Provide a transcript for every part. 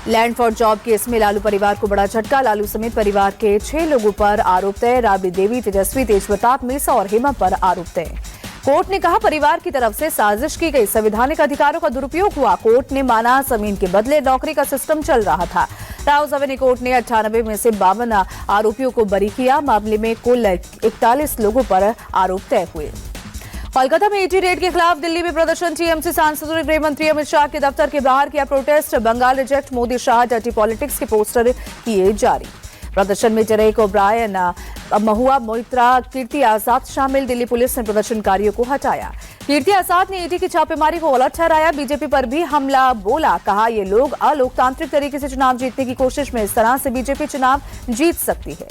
Land for job case में लालू परिवार को बड़ा झटका। लालू समेत परिवार के 6 लोगों पर आरोप तय। राबड़ी देवी, तेजस्वी, तेजप्रताप, मीसा और हेमा पर आरोप तय। कोर्ट ने कहा परिवार की तरफ से साजिश की गई, संवैधानिक अधिकारों का दुरुपयोग हुआ। कोर्ट ने माना जमीन के बदले नौकरी का सिस्टम चल रहा था। राव सवेनी कोर्ट ने 98 में से 52 आरोपियों को बरी किया। मामले में कुल 41 लोगों पर आरोप तय हुए। कोलकाता में ईडी रेड के खिलाफ दिल्ली में प्रदर्शन। टीएमसी सांसदों ने गृह मंत्री अमित शाह के दफ्तर के बाहर किया protest. Bengal reject, Modi Shah dirty politics के पोस्टर किए जारी। प्रदर्शन में डेरेक ओब्रायन, महुआ मोइत्रा, कीर्ति आजाद शामिल। दिल्ली पुलिस ने प्रदर्शनकारियों को हटाया। कीर्ति आजाद ने ईडी की छापेमारी को गलत ठहराया। बीजेपी पर भी हमला बोला। कहा ये लोग अलोकतांत्रिक तरीके से चुनाव जीतने की कोशिश में, इस तरह से बीजेपी चुनाव जीत सकती है।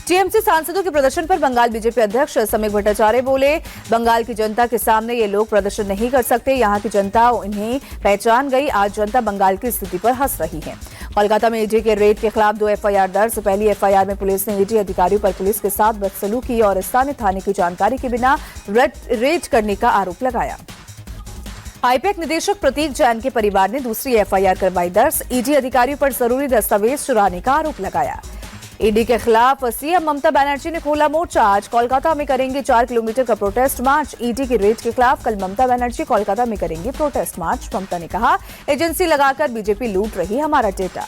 टीएमसी सांसदों के प्रदर्शन पर बंगाल बीजेपी अध्यक्ष समीक भट्टाचार्य बोले, बंगाल की जनता के सामने ये लोग प्रदर्शन नहीं कर सकते। यहाँ की जनता इन्हें पहचान गई। आज जनता बंगाल की स्थिति पर हंस रही है। कोलकाता में ईडी के रेड के खिलाफ 2 एफआईआर दर्ज। पहली एफआईआर में पुलिस ने ईडी अधिकारियों पर पुलिस के साथ बदसलूकी और स्थानीय थाने की जानकारी के बिना रेड करने का आरोप लगाया। आईपैक निदेशक प्रतीक जैन के परिवार ने दूसरी एफआईआर करवाई दर्ज। ईडी अधिकारियों पर जरूरी दस्तावेज चुराने का आरोप लगाया। ईडी के खिलाफ सीएम ममता बनर्जी ने खोला मोर्चा। आज कोलकाता में करेंगे 4 किलोमीटर का प्रोटेस्ट मार्च। ईडी की रेड के खिलाफ कल ममता बनर्जी कोलकाता में करेंगे प्रोटेस्ट मार्च। ममता ने कहा, एजेंसी लगाकर बीजेपी लूट रही हमारा डेटा।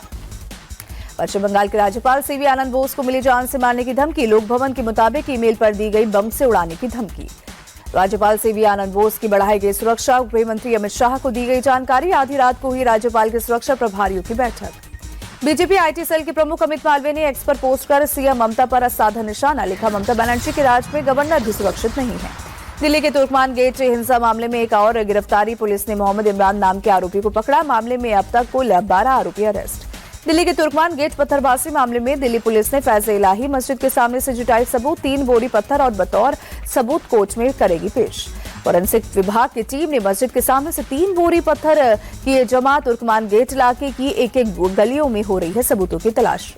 पश्चिम बंगाल के राज्यपाल सीवी आनंद बोस को मिली जान से मारने की धमकी। लोक भवन के मुताबिक ईमेल पर दी गई बम से उड़ाने की धमकी। राज्यपाल सीवी आनंद बोस की बढ़ाई गई सुरक्षा। गृह मंत्री अमित शाह को दी गई जानकारी। आधी रात को हुई राज्यपाल के सुरक्षा प्रभारियों की बैठक। बीजेपी आईटी सेल के प्रमुख अमित मालवीय ने एक्स पर पोस्ट कर सीएम ममता पर साधा निशाना। लिखा, ममता बनर्जी के राज में गवर्नर भी सुरक्षित नहीं है। दिल्ली के तुर्कमान गेट हिंसा मामले में एक और गिरफ्तारी। पुलिस ने मोहम्मद इमरान नाम के आरोपी को पकड़ा। मामले में अब तक कुल 12 आरोपी अरेस्ट। दिल्ली के तुर्कमान गेट पत्थरबाजी मामले में दिल्ली पुलिस ने फैज़ इलाही मस्जिद के सामने से जुटाई सबूत। 3 बोरी पत्थर और बतौर सबूत कोर्ट में करेगी पेश। फोरेंसिक विभाग की टीम ने मस्जिद के सामने से 3 बोरी पत्थर किए जमा। तुर्कमान गेट इलाके की एक गलियों में हो रही है सबूतों की तलाश।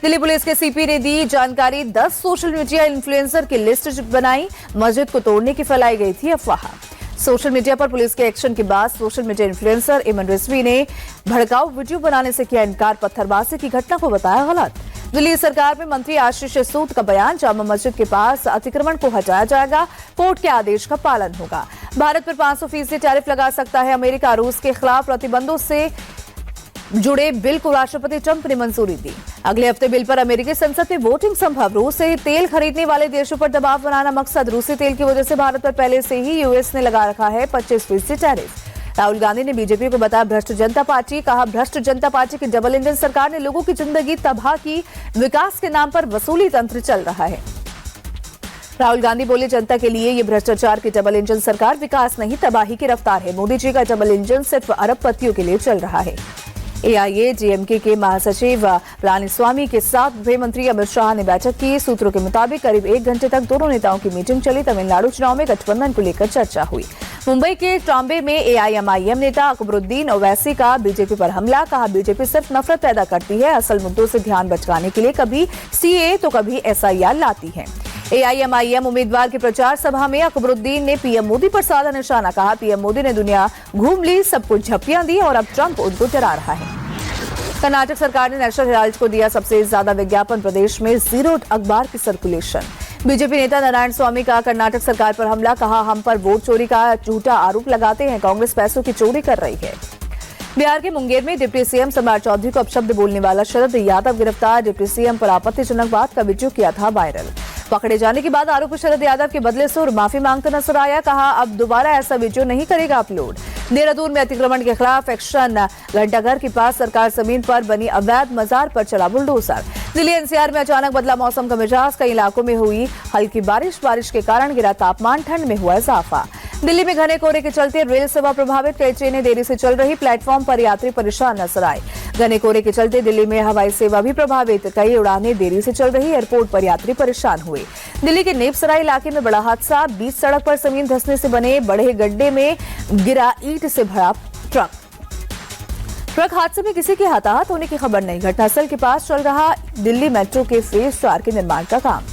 दिल्ली पुलिस के सीपी ने दी जानकारी। 10 सोशल मीडिया इन्फ्लुएंसर की लिस्ट बनाई। मस्जिद को तोड़ने की फैलाई गई थी अफवाह। सोशल मीडिया पर पुलिस के एक्शन के बाद सोशल मीडिया इन्फ्लुएंसर इमन रिजवी ने भड़काऊ वीडियो बनाने से किया इनकार। पत्थरबाजी की घटना को बताया गलत। दिल्ली सरकार में मंत्री आशीष सूद का बयान। जामा मस्जिद के पास अतिक्रमण को हटाया जाएगा। कोर्ट के आदेश का पालन होगा। भारत पर 500% टैरिफ लगा सकता है अमेरिका। रूस के खिलाफ प्रतिबंधों से जुड़े बिल को राष्ट्रपति ट्रंप ने मंजूरी दी। अगले हफ्ते बिल पर अमेरिकी संसद में वोटिंग संभव। रूस से तेल खरीदने वाले देशों पर दबाव बनाना मकसद। रूसी तेल की वजह से भारत पर पहले से ही यूएस ने लगा रखा है 25% टैरिफ। राहुल गांधी ने बीजेपी को बताया भ्रष्ट जनता पार्टी। कहा, भ्रष्ट जनता पार्टी की डबल इंजन सरकार ने लोगों की जिंदगी तबाह की। विकास के नाम पर वसूली तंत्र चल रहा है। राहुल गांधी बोले, जनता के लिए ये भ्रष्टाचार की डबल इंजन सरकार विकास नहीं तबाही की रफ्तार है। मोदी जी का डबल इंजन सिर्फ अरबपतियों के लिए चल रहा है। एआईएडीएमके के महासचिव पलानीस्वामी के साथ गृह मंत्री अमित शाह ने बैठक की। सूत्रों के मुताबिक करीब 1 घंटे तक दोनों नेताओं की मीटिंग चली। तमिलनाडु चुनाव में गठबंधन को लेकर चर्चा हुई। मुंबई के टांबे में एआईएमआईएम नेता अकबरुद्दीन ओवैसी का बीजेपी पर हमला। कहा, बीजेपी सिर्फ नफरत पैदा करती है। असल मुद्दों से ध्यान भटकाने के लिए कभी सीए तो कभी एसआईआर लाती है। एआईएमआईएम उम्मीदवार की प्रचार सभा में अकबरुद्दीन ने पीएम मोदी पर साधा निशाना। कहा, पीएम मोदी ने दुनिया घूम ली, सब कुछ झप्पियां दी और अब ट्रंप उनको डरा रहा है। कर्नाटक सरकार ने नेशनल हेराल्ड को दिया सबसे ज्यादा विज्ञापन। प्रदेश में 0 अखबार की सर्कुलेशन। बीजेपी नेता नारायण स्वामी का कर्नाटक सरकार पर हमला। कहा, हम पर वोट चोरी का झूठा आरोप लगाते हैं। कांग्रेस पैसों की चोरी कर रही है। बिहार के मुंगेर में डिप्टी सीएम सम्राट चौधरी को अपशब्द बोलने वाला शरद यादव गिरफ्तार। डिप्टी सीएम पर आपत्तिजनक बात का वीडियो किया था वायरल। पकड़े जाने के बाद आरोपी शरद यादव के बदले सुर माफी मांगते नजर आया। कहा, अब दोबारा ऐसा वीडियो नहीं करेगा अपलोड। देहरादून में अतिक्रमण के खिलाफ एक्शन। घंटाघर के पास सरकार जमीन पर बनी अवैध मजार पर चला बुलडोजर। दिल्ली एनसीआर में अचानक बदला मौसम का मिजाज। कई इलाकों में हुई हल्की बारिश के कारण गिरा तापमान। ठंड में हुआ इजाफा। दिल्ली में घने कोहरे के चलते रेल सेवा प्रभावित। कई ट्रेनें देरी से चल रही। प्लेटफॉर्म पर यात्री परेशान नजर आए। घने कोहरे के चलते दिल्ली में हवाई सेवा भी प्रभावित। कई उड़ानें देरी से चल रही। एयरपोर्ट पर यात्री परेशान हुए। दिल्ली के नेपसराय इलाके में बड़ा हादसा। बीच सड़क पर जमीन धंसने से बने बड़े गड्ढे में गिरा ईंट से भरा ट्रक हादसे में किसी के हताहत होने की खबर नहीं। घटनास्थल के पास चल रहा दिल्ली मेट्रो के फेज 4 के निर्माण का काम।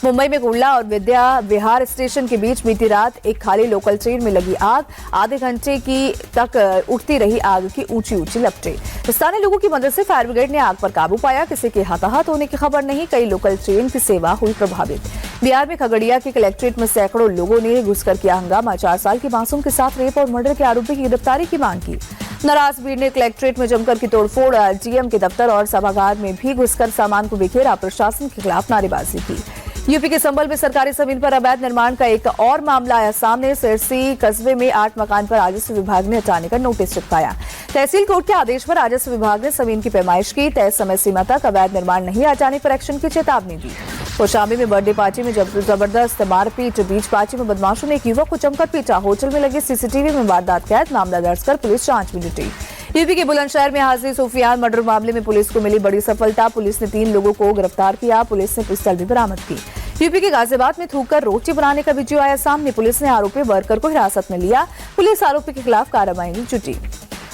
मुंबई में कुर्ला और विद्या विहार स्टेशन के बीच बीती रात एक खाली लोकल ट्रेन में लगी आग। आधे घंटे की तक उठती रही आग की ऊंची ऊंची लपटें। स्थानीय लोगों की मदद से फायर ब्रिगेड ने आग पर काबू पाया। किसी के हताहत होने की खबर नहीं। कई लोकल ट्रेन की सेवा हुई प्रभावित। बिहार में खगड़िया के कलेक्ट्रेट में सैकड़ों लोगों ने घुसकर किया हंगामा। 4 साल की मासूम के साथ रेप और मर्डर के आरोपी की गिरफ्तारी की मांग की। नाराज भीड़ ने कलेक्ट्रेट में जमकर की तोड़फोड़, डीएम के दफ्तर और सभागार में भी घुसकर सामान को बिखेरा। प्रशासन के खिलाफ नारेबाजी की। यूपी के संभल में सरकारी जमीन पर अवैध निर्माण का एक और मामला आया सामने। सिरसी कस्बे में 8 मकान पर राजस्व विभाग ने हटाने का नोटिस चिपकाया। तहसील कोर्ट के आदेश पर राजस्व विभाग ने जमीन की पैमाइश की। तय समय सीमा तक अवैध निर्माण नहीं हटाने पर एक्शन की चेतावनी दी। कौशाम्बी में बर्थडे पार्टी में जबरदस्त मारपीट। बीच पार्टी में बदमाशों ने एक युवक को जमकर पीटा। होटल में लगे सीसीटीवी में वारदात कैद। मामला दर्ज कर पुलिस जांच में जुटी। यूपी के बुलंदशहर में हाजी सुफियान मर्डर मामले में पुलिस को मिली बड़ी सफलता। पुलिस ने 3 लोगों को गिरफ्तार किया। पुलिस ने पिस्टल भी बरामद की। यूपी के गाजियाबाद में थूककर रोटी बनाने का वीडियो आया सामने। पुलिस ने आरोपी वर्कर को हिरासत में लिया। पुलिस आरोपी के खिलाफ कार्रवाई में जुटी।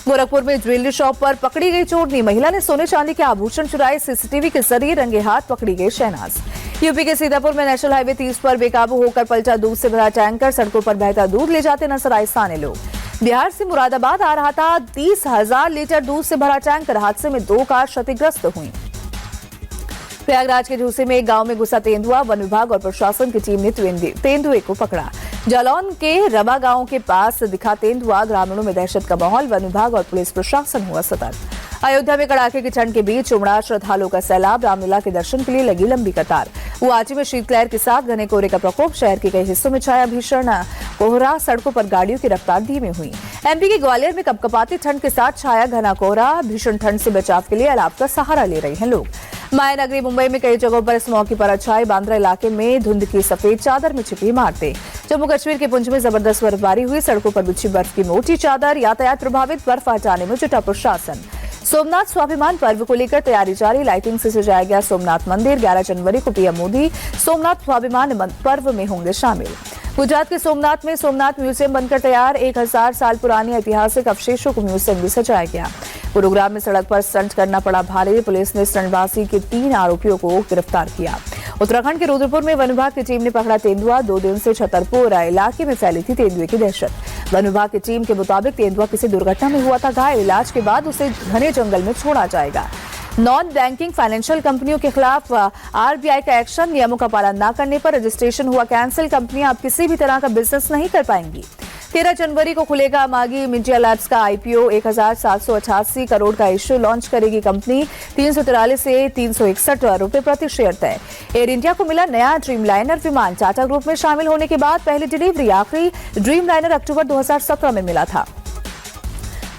गोरखपुर में ज्वेलरी शॉप पर पकड़ी गई चोरनी। महिला ने सोने चांदी के आभूषण चुराए। सीसीटीवी के जरिए रंगे हाथ पकड़ी गई शहनाज। यूपी के सीतापुर में नेशनल हाईवे 30 पर बेकाबू होकर पलटा दूध से भरा टैंकर। सड़कों पर बहता दूध ले जाते नजर आए स्थानीय लोग। बिहार से मुरादाबाद आ रहा था 30,000 लीटर दूध से भरा टैंकर। हादसे में 2 कार क्षतिग्रस्त हुई। प्रयागराज के झूसे में एक गांव में घुसा तेंदुआ। वन विभाग और प्रशासन की टीम ने तेंदुए को पकड़ा। जालौन के रबा गांव के पास दिखा तेंदुआ। ग्रामीणों में दहशत का माहौल। वन विभाग और पुलिस प्रशासन हुआ सतर्क। अयोध्या में कड़ाके की ठंड के बीच उमड़ा श्रद्धालुओं का सैलाब। रामलीला के दर्शन के लिए लगी लंबी कतार। गुवाहाटी में शीतलहर के साथ घने कोहरे का प्रकोप। शहर के कई हिस्सों में छाया भीषण कोहरा। सड़कों पर गाड़ियों की रफ्तार धीमी हुई। एमपी के ग्वालियर में कपकपाती ठंड के साथ छाया घना कोहरा। भीषण ठंड से बचाव के लिए अलाव का सहारा ले रहे हैं लोग। मायानगरी मुंबई में कई जगहों पर इस मौके पर छाई। बांद्रा इलाके में धुंध की सफेद चादर में छिपी इमारतें। जम्मू कश्मीर के पुंछ में जबरदस्त बर्फबारी हुई। सड़कों पर बिछी बर्फ की मोटी चादर। यातायात प्रभावित। बर्फ हटाने में जुटा प्रशासन। सोमनाथ स्वाभिमान पर्व को लेकर तैयारी जारी। लाइटिंग से सजाया गया सोमनाथ मंदिर। 11 जनवरी को पीएम मोदी सोमनाथ स्वाभिमान पर्व में होंगे शामिल। गुजरात के सोमनाथ में सोमनाथ म्यूजियम बनकर तैयार। 1000 साल पुरानी ऐतिहासिक अवशेषों को म्यूजियम भी सजाया गया। गुरुग्राम में सड़क पर स्टंट करना पड़ा भारी। पुलिस ने स्टंटबाजी के 3 आरोपियों को गिरफ्तार किया। उत्तराखंड के रुद्रपुर में वन विभाग की टीम ने पकड़ा तेंदुआ। 2 दिन से छतरपुर इलाके में फैली थी तेंदुए की दहशत। वन विभाग की टीम के मुताबिक तेंदुआ किसी दुर्घटना में हुआ था घायल। इलाज के बाद उसे घने जंगल में छोड़ा जाएगा। नॉन बैंकिंग फाइनेंशियल कंपनियों के खिलाफ आरबीआई का एक्शन। नियमों का पालन न करने पर रजिस्ट्रेशन हुआ कैंसिल। कंपनियां अब किसी भी तरह का बिजनेस नहीं कर पाएंगी। 13 जनवरी को खुलेगा मागी मीडिया लैब्स का आईपीओ। 1788 करोड़ का इश्यू लॉन्च करेगी कंपनी। 343 से 361 रुपए प्रति शेयर तय। एयर इंडिया को मिला नया ड्रीमलाइनर विमान। टाटा ग्रुप में शामिल होने के बाद पहली डिलीवरी। आखिरी ड्रीमलाइनर अक्टूबर 2017 में मिला था।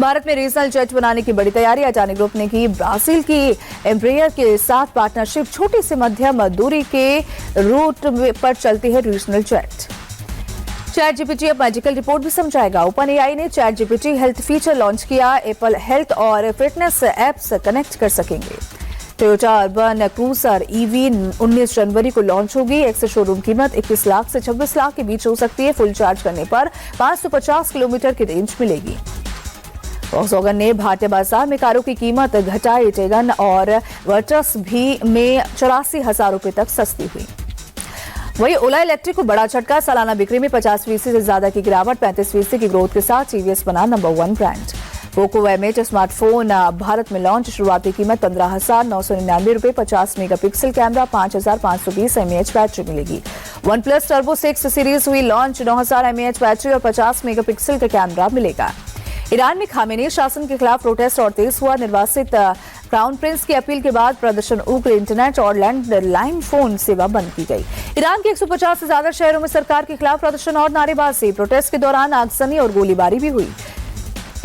भारत में रीजनल जेट बनाने की बड़ी तैयारी। अडानी ग्रुप ने की ब्राजील की एम्ब्रेयर के साथ पार्टनरशिप। छोटी से मध्यम दूरी के रूट पर चलती है रीजनल जेट। चैट जीपीटी अब मेडिकल रिपोर्ट भी समझाएगा। ओपन एआई ने chat GPT health feature launch किया। एप्पल हेल्थ और फिटनेस ऐप्स कनेक्ट कर सकेंगे। टोयोटा अर्बन क्रूजर ईवी 19 जनवरी को लॉन्च होगी। एक्स शोरूम कीमत 21 लाख से 26 लाख के बीच हो सकती है। फुल चार्ज करने पर 550 किलोमीटर की रेंज मिलेगी। वॉक्सवैगन ने भारतीय बाजार में कारों की कीमत घटाई। टेगन और वर्टस भी में 84,000 रुपए तक सस्ती हुई। वही ओला इलेक्ट्रिक को बड़ा झटका। सालाना बिक्री में 50% से ज्यादा की गिरावट। 35% की ग्रोथ के साथ टीवीएस बना number 1 brand. Poco M8 smartphone Bharat में लॉन्च। शुरुआती कीमत 15,999 रुपए। 50 मेगापिक्सल कैमरा, 5,520 mAh बैटरी मिलेगी। वन प्लस टर्बो 6 सीरीज हुई लॉन्च। 9,000 mAh बैटरी और 50 मेगापिक्सल का कैमरा मिलेगा। ईरान में खामेनी शासन के खिलाफ प्रोटेस्ट और तेज हुआ। निर्वासित क्राउन प्रिंस की अपील के बाद प्रदर्शन उग्र। इंटरनेट और लैंडलाइन फोन सेवा बंद की गई। ईरान के 150 से ज्यादा शहरों में सरकार के खिलाफ प्रदर्शन और नारेबाजी। प्रोटेस्ट के दौरान आगजनी और गोलीबारी भी हुई।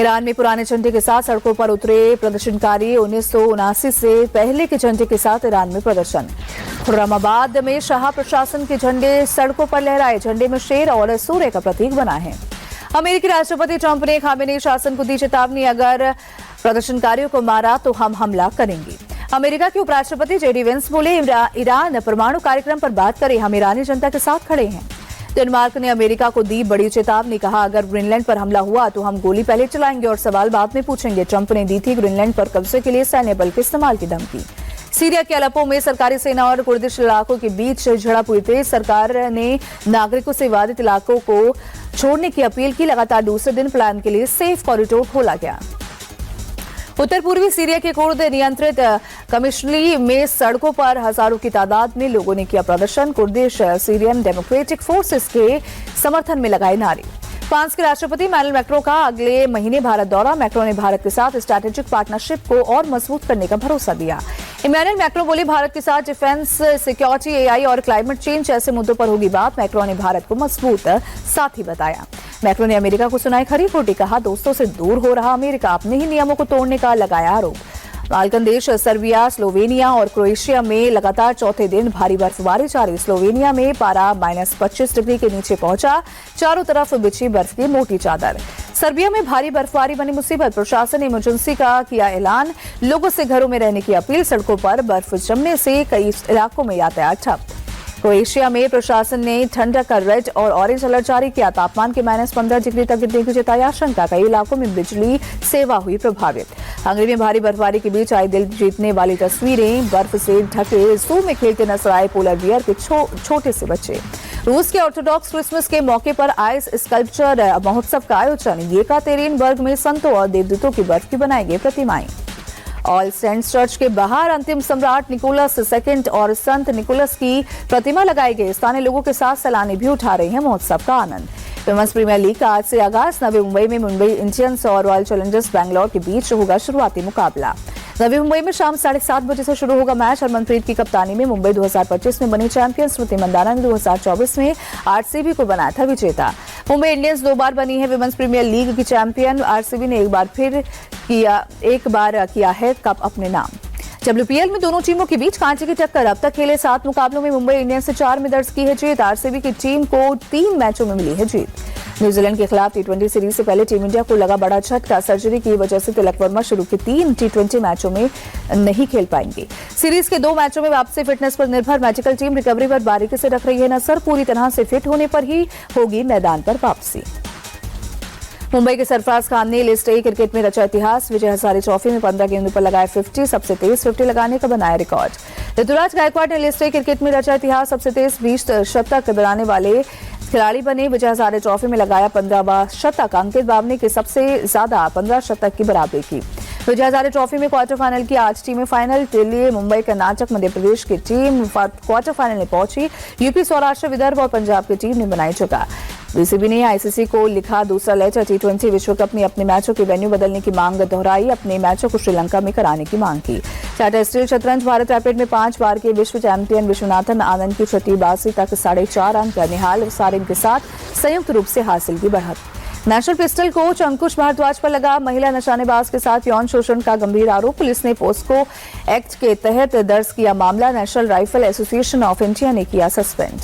ईरान में पुराने झंडे के साथ सड़कों पर उतरे प्रदर्शनकारी। 1979 से पहले के झंडे के साथ ईरान में प्रदर्शन। खुर्रमाबाद में शाह प्रशासन के झंडे सड़कों पर लहराए। झंडे में शेर और सूर्य का प्रतीक बना है। अमेरिकी राष्ट्रपति ट्रंप ने खामेनी शासन को दी चेतावनी। अगर प्रदर्शनकारियों को मारा तो हम हमला करेंगे। अमेरिका के उपराष्ट्रपति जेडी वेंस बोले, ईरान परमाणु कार्यक्रम पर बात करे, हम ईरानी जनता के साथ खड़े हैं। डेनमार्क ने अमेरिका को दी बड़ी चेतावनी। कहा, अगर ग्रीनलैंड पर हमला हुआ तो हम गोली पहले चलाएंगे और सवाल बाद में पूछेंगे। ट्रंप ने दी थी ग्रीनलैंड पर कब्जे के लिए सैन्य बल के इस्तेमाल की धमकी। सीरिया के अलेप्पो में सरकारी सेना और कुर्दिश इलाकों के बीच झड़प हुई थी। सरकार ने नागरिकों से विवादित इलाकों को छोड़ने की अपील की। लगातार दूसरे दिन प्लान के लिए सेफ कॉरिडोर खोला गया। उत्तर पूर्वी सीरिया के कुर्द नियंत्रित कमिश्नली में सड़कों पर हजारों की तादाद में लोगों ने किया प्रदर्शन। कुर्दिश सीरियन डेमोक्रेटिक फोर्सेस के समर्थन में लगाए नारे। फ्रांस के राष्ट्रपति इमैनुअल मैक्रों का अगले महीने भारत दौरा। मैक्रों ने भारत के साथ स्ट्रैटेजिक पार्टनरशिप को और मजबूत करने का भरोसा दिया। इमैनुअल मैक्रों बोले, भारत के साथ डिफेंस, सिक्योरिटी, एआई और क्लाइमेट चेंज जैसे मुद्दों पर होगी बात। मैक्रों ने भारत को मजबूत साथी बताया। मैक्रों ने अमेरिका को सुनाई खरी खोटी, कहा दोस्तों से दूर हो रहा अमेरिका, अपने ही नियमों को तोड़ने का लगाया आरोप। बाल्कन देश सर्बिया, स्लोवेनिया और क्रोएशिया में लगातार चौथे दिन भारी बर्फबारी जारी। स्लोवेनिया में पारा -25 डिग्री के नीचे पहुंचा। चारों तरफ बिछी बर्फ की मोटी चादर। सर्बिया में भारी बर्फबारी बनी मुसीबत। प्रशासन ने इमरजेंसी का किया ऐलान। लोगों से घरों में रहने की अपील। सड़कों पर बर्फ जमने से कई इलाकों में यातायात ठप। क्रोएशिया में प्रशासन ने ठंडक का रेड और ऑरेंज अलर्ट जारी किया। तापमान के -15 डिग्री तक गिरने की जताई आशंका। कई इलाकों में बिजली सेवा हुई प्रभावित। हंगरी में भारी बर्फबारी के बीच आई दिल जीतने वाली तस्वीरें। बर्फ से ढके जू में खेलते नजर आए पोलर बियर के छोटे से बच्चे। रूस के ऑर्थोडॉक्स क्रिसमस के मौके पर आइस स्कल्पचर महोत्सव का आयोजन। येकातेरिनबर्ग में संतों और देवदूतों की बर्फ की बनाई गई प्रतिमाएं। ऑल सेंट्स चर्च के बाहर अंतिम सम्राट निकोलस II और संत निकोलस की प्रतिमा लगाई गई। स्थानीय लोगों के साथ सैलानी भी उठा रहे हैं महोत्सव का आनंद। विमेंस प्रीमियर लीग का आज से आगाज। नवी मुंबई में मुंबई इंडियंस और रॉयल चैलेंजर्स बैंगलोर के बीच होगा शुरुआती मुकाबला। नवी मुंबई में शाम 7:30 बजे से शुरू होगा मैच। हरमनप्रीत की कप्तानी में मुंबई 2025 में बनी चैंपियन। स्मृति मंदाना ने 2024 में आरसीबी को बनाया था विजेता। मुंबई इंडियंस 2 बार बनी है विमेंस प्रीमियर लीग की चैंपियन। आरसीबी ने एक बार किया है कप अपने नाम। WPL में दोनों टीमों के बीच कांटे की टक्कर। अब तक खेले 7 मुकाबलों में मुंबई इंडियंस से 4 में दर्ज की है जीत। आरसीबी की टीम को 3 मैचों में मिली है जीत। न्यूजीलैंड के खिलाफ T20 सीरीज से पहले टीम इंडिया को लगा बड़ा झटका। सर्जरी की वजह से तिलक वर्मा शुरू के 3 T20 मैचों में नहीं खेल पाएंगे। सीरीज के 2 मैचों में वापसी फिटनेस पर निर्भर। मेडिकल टीम रिकवरी पर बारीकी से रख रही है नजर। पूरी तरह से फिट होने पर ही होगी मैदान पर वापसी। मुंबई के सरफराज खान ने लिस्ट ए क्रिकेट में रचा इतिहास। विजय हजारे ट्रॉफी में 15 गेंदों पर लगाए 50। सबसे तेज 50 लगाने का बनाया रिकॉर्ड। ऋतुराज गायकवाड़ ने लिस्ट ए क्रिकेट में रचा इतिहास। सबसे तेज 20 शतक बनाने वाले खिलाड़ी बने। विजय हजारे ट्रॉफी में लगाया 15वां शतक। अंकित बावने के सबसे ज्यादा 15 शतक की बराबरी की। विजय हजारे ट्रॉफी में क्वार्टर फाइनल की आज टीमें फाइनल। दिल्ली, मुंबई, कर्नाटक, मध्य प्रदेश की टीम क्वार्टर फाइनल में पहुंची। यूपी, सौराष्ट्र, विदर्भ और पंजाब की टीम ने बनाई जगह। बीसीबी ने आईसीसी को लिखा दूसरा लेटर। T20 विश्व कप में अपने मैचों के वेन्यू बदलने की मांग दोहराई। अपने मैचों को श्रीलंका में कराने की मांग की। टाटा स्टील शतरंज भारत रैपिड में 5 बार के विश्व चैंपियन विश्वनाथन आनंद की छठी बाजी तक 4.5 अंक निहाल सारिन के साथ संयुक्त रूप से हासिल की बढ़त। नेशनल पिस्टल कोच अंकुश भारद्वाज पर लगा महिला निशानेबाज के साथ यौन शोषण का गंभीर आरोप। पुलिस ने पोस्को एक्ट के तहत दर्ज किया मामला। National rifle association of India ने किया सस्पेंड।